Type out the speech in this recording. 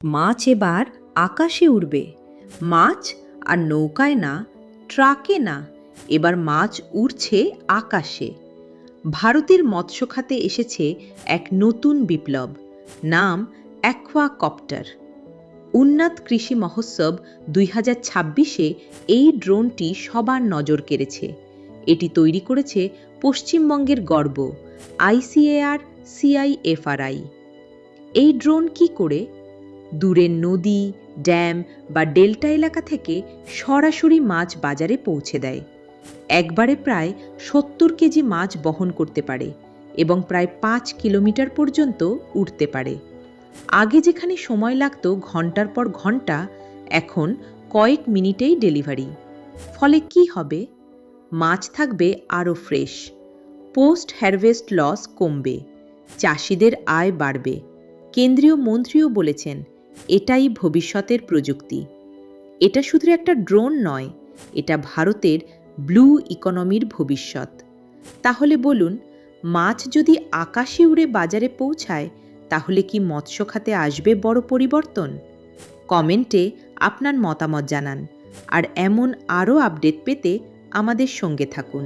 মাছ এবার আকাশে উড়বে। মাছ আর নৌকায় না, ট্রাকে না, এবার মাছ উড়ছে আকাশে। ভারতের মৎস্য খাতে এসেছে এক নতুন বিপ্লব, নাম অ্যাকোয়াকপ্টার। উন্নত কৃষি মহোৎসব 2026-এ এই ড্রোনটি সবার নজর কেড়েছে। এটি তৈরি করেছে পশ্চিমবঙ্গের গর্ব ICAR CIFRI। এই ড্রোন কি করে দূরের নদী, ড্যাম বা ডেল্টা এলাকা থেকে সরাসরি মাছ বাজারে পৌঁছে দেয়। একবারে প্রায় 70 কেজি মাছ বহন করতে পারে এবং প্রায় 5 কিলোমিটার পর্যন্ত উড়তে পারে। আগে যেখানে সময় লাগত ঘন্টার পর ঘন্টা, এখন কয়েক মিনিটেই ডেলিভারি। ফলে কি হবে? মাছ থাকবে আরও ফ্রেশ, পোস্ট হারভেস্ট লস কমবে, চাষিদের আয় বাড়বে। কেন্দ্রীয় মন্ত্রীও বলেছেন, এটাই ভবিষ্যতের প্রযুক্তি। এটা শুধু একটা ড্রোন নয়, এটা ভারতের ব্লু ইকোনমির ভবিষ্যৎ। তাহলে বলুন, মাছ যদি আকাশে উড়ে বাজারে পৌঁছায়, তাহলে কি মৎস্য খাতে আসবে বড় পরিবর্তন? কমেন্টে আপনার মতামত জানান, আর এমন আরও আপডেট পেতে আমাদের সঙ্গে থাকুন।